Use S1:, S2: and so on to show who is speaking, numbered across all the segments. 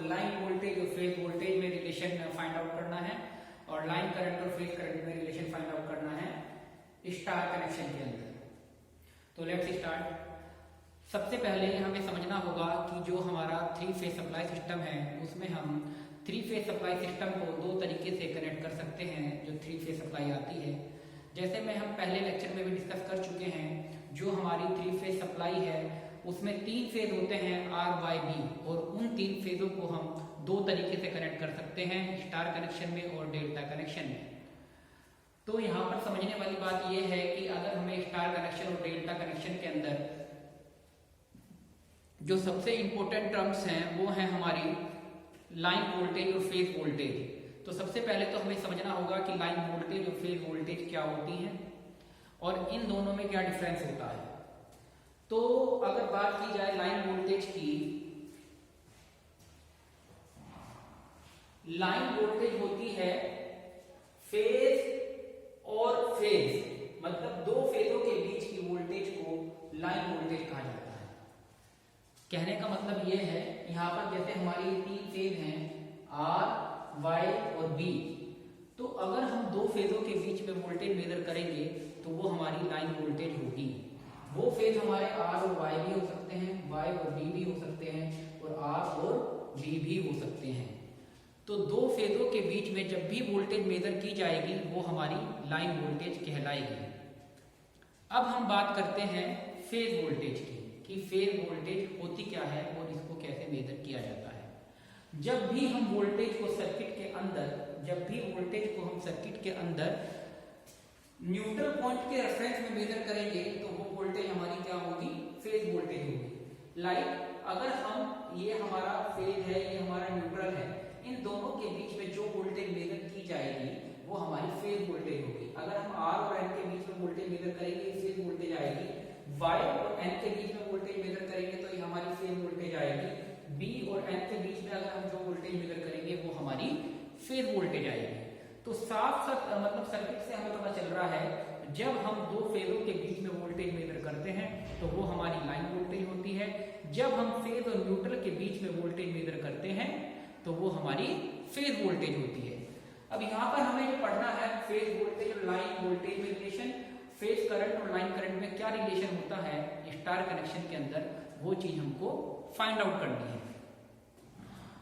S1: Line voltage और phase voltage में relation find out करना है और लाइन करंट और फेज करंट में रिलेशन फाइंड आउट करना है स्टार कनेक्शन के अंदर। तो लेट्स स्टार्ट। सबसे पहले हमें समझना होगा कि जो हमारा 3 फेज सप्लाई सिस्टम है उसमें हम 3 फेज सप्लाई सिस्टम को 2 तरीके से कनेक्ट कर सकते हैं जो 3 फेज सप्लाई आती है। जैसे में हम पहले लेक्चर में भी डिस्कस कर चुके हैं, जो हमारी 3 फेज सप्लाई है उसमें 3 फेज होते हैं R, Y, B और उन 3 फेजों को हम 2 तरीके से कनेक्ट कर सकते हैं, स्टार कनेक्शन में और डेल्टा कनेक्शन में। तो यहाँ पर समझने वाली बात यह है कि अगर हमें स्टार कनेक्शन और डेल्टा कनेक्शन के अंदर जो सबसे इंपॉर्टेंट टर्म्स हैं वो हैं हमारी लाइन वोल्टेज और फेज वोल्टेज। तो सबसे पहले तो हमें समझना होगा कि लाइन वोल्टेज और फेज वोल्टेज क्या होती हैं और इन दोनों में क्या डिफरेंस होता है। तो अगर बात की जाए लाइन वोल्टेज की, लाइन वोल्टेज होती है फेज और फेज, मतलब 2 फेजों के बीच की वोल्टेज को लाइन वोल्टेज कहा जाता है। कहने का मतलब यह है, यहां पर जैसे हमारी 3 फेज हैं R, Y और B, तो अगर हम 2 फेजों के बीच में वोल्टेज मेजर करेंगे तो वो हमारी लाइन वोल्टेज होगी। वो फेज हमारे R और Y भी हो सकते हैं, Y और B भी हो सकते हैं और R और B भी हो सकते हैं। तो 2 फेजों के बीच में जब भी वोल्टेज मेजर की जाएगी वो हमारी लाइन वोल्टेज कहलाएगी। अब हम बात करते हैं फेज वोल्टेज की, कि फेज वोल्टेज होती क्या है और इसको कैसे मेजर किया जाता है। जब भी हम वोल्टेज को सर्किट के अंदर, जब भी वोल्टेज को हम सर्किट के अंदर न्यूट्रल पॉइंट के रेफरेंस में मेजर करेंगे तो वो वोल्टेज हमारी क्या होगी, फेज वोल्टेज होगी। लाइक अगर हम, ये हमारा फेज है, ये हमारा न्यूट्रल है, इन दोनों के बीच में जो वोल्टेज मेजर की जाएगी वो हमारी फेज वोल्टेज होगी। अगर हम R और N के बीच में वोल्टेज मेजर करेंगे फेज वोल्टेज आएगी, Y और N के बीच में वोल्टेज मेजर करेंगे तो ये हमारी फेज वोल्टेज आएगी, B और N के बीच में अगर हम जो वोल्टेज मेजर करेंगे वो हमारी फेज वोल्टेज आएगी। तो साफ साफ मतलब सर्किट से हमें पता चल रहा है, जब हम 2 फेजों के बीच में वोल्टेज मेजर करते हैं तो वो हमारी लाइन वोल्टेज होती है। जब हम फेज और न्यूट्रल के बीच में वोल्टेज मेजर करते हैं तो वो हमारी फेज वोल्टेज होती है। अब यहाँ पर हमें जो पढ़ना है फेज वोल्टेज और लाइन वोल्टेज में रिलेशन, फेज करंट और लाइन करंट में क्या रिलेशन होता है स्टार कनेक्शन के अंदर, वो चीज हमको फाइंड आउट करनी है।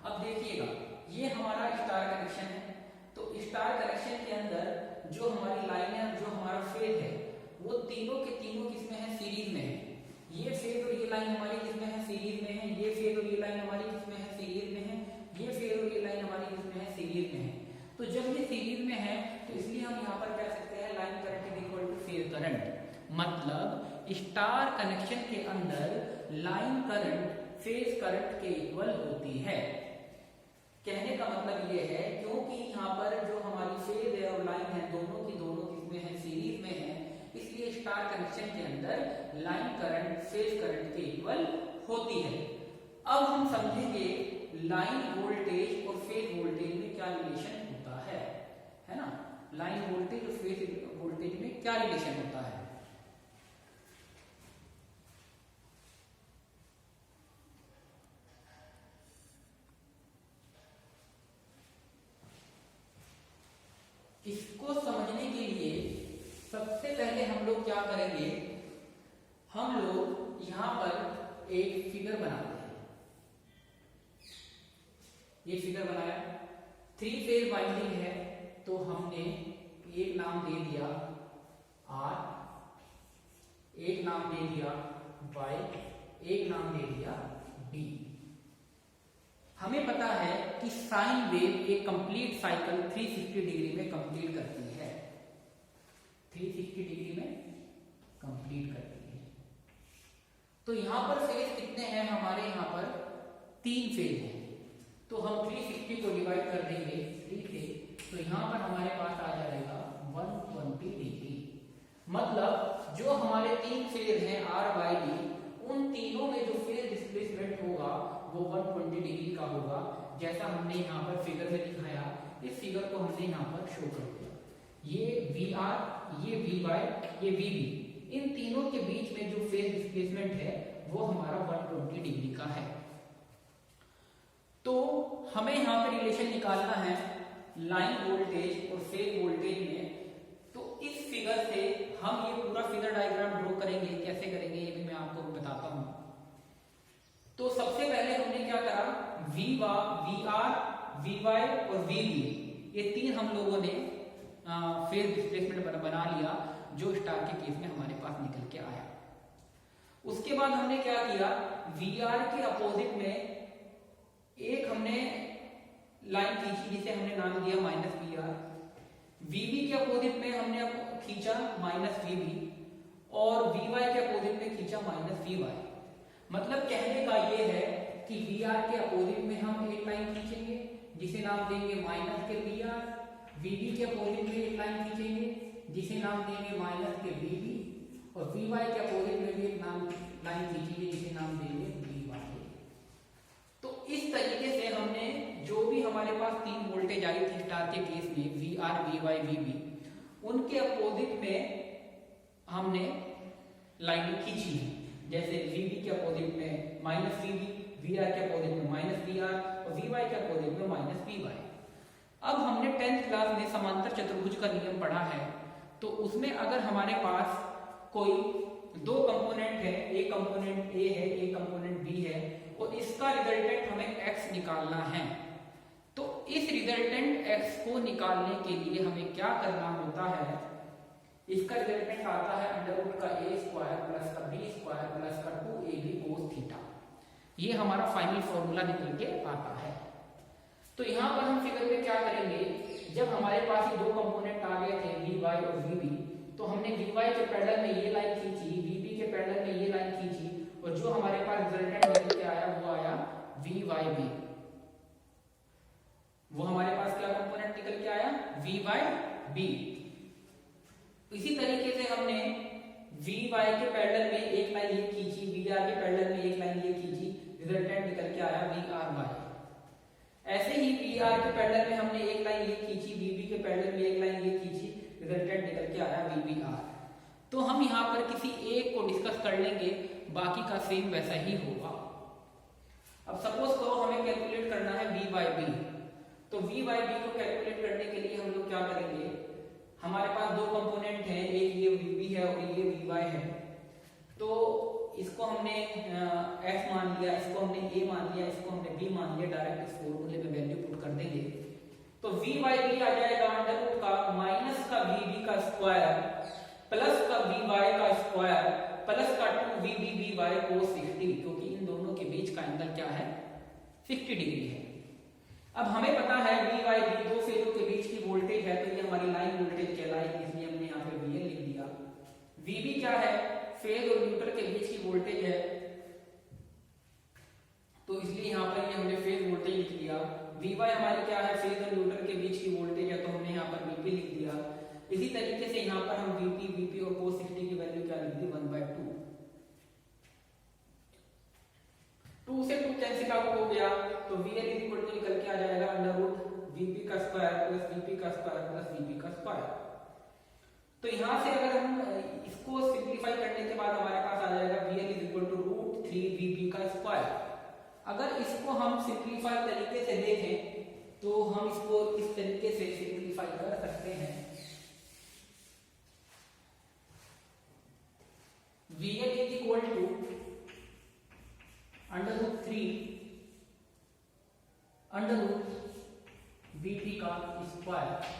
S1: अब देखिएगा, ये हमारा स्टार कनेक्शन है। तो स्टार कनेक्शन के अंदर जो हमारी लाइन है, जो हमारा फेज है, वो तीनों के तीनों किसमें है, सीरीज में है। ये फेज और ये लाइन हमारी किसमें है, सीरीज में है। ये फेज और ये लाइन हमारी किसमें है, सीरीज में है। ये फेज और ये लाइन हमारी किसमें है, सीरीज में है। तो जब ये सीरीज में है तो इसलिए हम यहाँ पर कह सकते हैं line current is equal two phase current. मतलब स्टार कनेक्शन के अंदर लाइन करंट फेज करंट के इक्वल होती है। कहने का मतलब ये है, क्योंकि यहाँ पर जो हमारी फेज है और लाइन है दोनों की दोनों किसमें है, सीरीज में है, इसलिए स्टार कनेक्शन के अंदर लाइन करंट फेज करंट के इक्वल होती है। अब हम समझेंगे लाइन वोल्टेज और फेज वोल्टेज में क्या रिलेशन होता है ना। लाइन वोल्टेज और फेज वोल्टेज में क्या रिलेशन होता है। इसको समझने के लिए सबसे पहले हम लोग क्या करेंगे, हम लोग यहां पर एक फिगर बनाते हैं। ये फिगर बनाया, 3 फेज वाइंडिंग है तो हमने एक नाम दे दिया R, एक नाम दे दिया Y, एक नाम दे दिया B। हमें पता है कि साइन वेव एक कंप्लीट साइकिल 360 डिग्री में कंप्लीट करती है, 360 डिग्री में कंप्लीट करती है। तो यहां पर फेज कितने हैं, हमारे यहां पर 3 फेज हैं। तो हम 360 को डिवाइड कर देंगे 3 से, तो यहां पर हमारे पास आ जाएगा 120 डिग्री। मतलब जो हमारे 3 फेज हैं R, Y, B, उन तीनों में जो फेज डिस्प्लेसमेंट होगा वो 120 डिग्री का होगा, जैसा हमने यहाँ पर फिगर में दिखाया। इस फिगर को हमने यहाँ पर शो कर दिया। ये VR, ये VY, ये VB, इन तीनों के बीच में जो फेज डिस्प्लेसमेंट है वो हमारा 120 डिग्री का है। तो हमें यहाँ पे रिलेशन निकालना है लाइन वोल्टेज और फेज वोल्टेज में। तो इस फिगर से हम ये पूरा फिगर डायग्राम ड्रॉ करेंगे, कैसे करेंगे ये भी मैं आपको बताता हूँ। तो सबसे पहले हमने क्या करा, वी आर, वी वाई और वी बी, ये तीन हम लोगों ने फेज डिस्प्लेसमेंट बना लिया जो स्टार के केस में हमारे पास निकल के आया। उसके बाद हमने क्या किया, वी आर के अपोजिट में एक हमने लाइन खींची जिसे हमने नाम दिया माइनस वी आर। वीबी के अपोजिट में हमने खींचा माइनस वीबी और वी वाई के अपोजिट में खींचा माइनस वी वाई। मतलब कहने का ये है कि वी आर के अपोजिट में हम एक लाइन खींचेंगे जिसे नाम देंगे माइनस के वी आर, वीबी के अपोजिट में एक लाइन खींचेंगे जिसे नाम देंगे माइनस के वीबी, और वी वाई के अपोजिट में भी एक लाइन खींचेंगे जिसे नाम देंगे वी वाई। तो इस तरीके से हमने जो भी हमारे पास तीन वोल्टेज आई थी स्टार के केस में, V R, V Y, V B, उनके अपोजिट में हमने लाइन खींची है। जैसे वीबी के अपोजिट में माइनस वीबी, वी आर के अपोजिट में माइनस वी आर और वी वाई के अपोजिट में माइनस वी वाई। अब हमने 10th क्लास में समांतर चतुर्भुज का नियम पढ़ा है, तो उसमें अगर हमारे पास कोई दो कंपोनेंट है, एक कंपोनेंट ए है, एक कंपोनेंट बी है, और इसका रिजल्टेंट हमें x निकालना है, तो इस रिजल्टेंट x को निकालने के लिए हमें क्या करना होता है, इसका रिजल्टेंट आता है अंडर रूट का a स्क्वायर प्लस का b स्क्वायर प्लस का 2ab कोस थीटा। ये हमारा फाइनल फॉर्मूला निकल के आता है। तो यहाँ पर हम फिगर में क्या करेंगे, जब हमारे पास ये दो कंपोनेंट आ गए थे वी वाई और वी बी, तो हमने वी वाई के पैरेलल में ये लाइन खींची, वी बी के पैरेलल में ये लाइन खींची, और जो हमारे पास रिजल्टेंट निकल के आया वो आया वी वाई बी। वो हमारे पास क्या कंपोनेंट निकल के आया, वी वाई बी। इसी तरीके से हमने वी वाई के पैरेलल में एक लाइन ये खींची, वी आर के पैरेलल में एक लाइन ये खींची, रिजल्टेंट निकल के आया वी आर वाई। ऐसे ही वी आर के पैरेलल में हमने एक लाइन ये खींची, वी बी के पैरेलल में एक लाइन ये खींची, रिजल्टेंट निकल के आया वी बी आर। तो हम यहाँ पर किसी एक को डिस्कस कर लेंगे, बाकी का सेम वैसा ही होगा। अब सपोज करो हमें कैलकुलेट करना है वी वाई बी, तो वी वाई बी को कैलकुलेट करने के लिए हम लोग क्या करेंगे, हमारे पास दो कंपोनेंट हैं, एक ये वी बी है और ये वी वाई है। तो इसको हमने x मान लिया, इसको हमने a मान लिया, इसको हमने b मान लिया, डायरेक्ट इस फॉर्मूले में वैल्यू पुट कर देंगे। तो v बाई बी आ जाएगा अंडर रूट का माइनस का vb का स्क्वायर प्लस का vy का स्क्वायर प्लस का 2vb by cos 60, क्योंकि इन दोनों के बीच का एंगल क्या है, 60 डिग्री है। अब हमें पता है v बाई बी दो फेजों के बीच की वोल्टेज है, तो ये हमारी लाइन वोल्टेज कहलाएगी, इसलिए हमने यहाँ पे vn लिख दिया। vb क्या है, फेज और न्यूट्रल के बीच की वोल्टेज है, तो इसलिए यहाँ पर ये हमने फेज वोल्टेज लिख दिया। वी वाई हमारी क्या है, फेज और न्यूट्रल के बीच की वोल्टेज है, तो हमने यहाँ पर वीपी लिख दिया। इसी तरीके से यहाँ पर हम वीपी और cos 60 की वैल्यू क्या लिख दी, 1/2। 2 से 2 कैंसिल आउट हो गया, तो VL इक्वल टू निकल के आ जाएगा अंडर रूट वीपी का स्क्वायर प्लस वीपी का स्क्वायर प्लस वीपी का स्क्वायर। तो यहाँ से अगर हम इसको सिंप्लीफाई करने के बाद हमारे पास आ जाएगा VL is equal to root 3 VP का स्क्वायर। अगर इसको हम सिंप्लीफाई तरीके से देखें तो हम इसको इस तरीके से सिंप्लीफाई कर सकते हैं, VL is equal to under root 3 under root VP का स्क्वायर।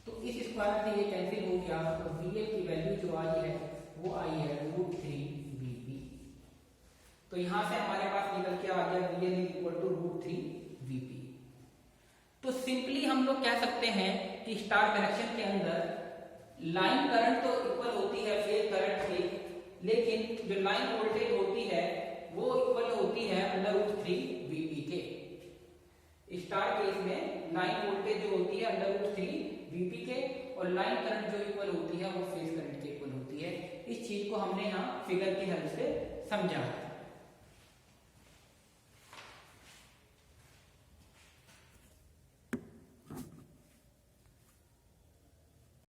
S1: तो इस स्क्वायर से ये कैंसिल हो गया, तो VL की वैल्यू जो आई है वो आई है रूट 3 VP। तो यहां से हमारे पास निकल के आ गया VL is equal to root 3 VP। तो सिंपली हम लोग कह सकते हैं कि स्टार कनेक्शन के अंदर लाइन करंट तो इक्वल होती है फेज करंट से, लेकिन जो लाइन वोल्टेज होती है वो इक्वल होती है अंडर रूट 3 VP के। स्टार केस में लाइन वोल्टेज जो होती है अंडर रूट 3 VP के, और लाइन करंट जो इक्वल होती है वो फेज करंट के इक्वल होती है। इस चीज को हमने यहाँ फिगर की हेल्प से समझा है।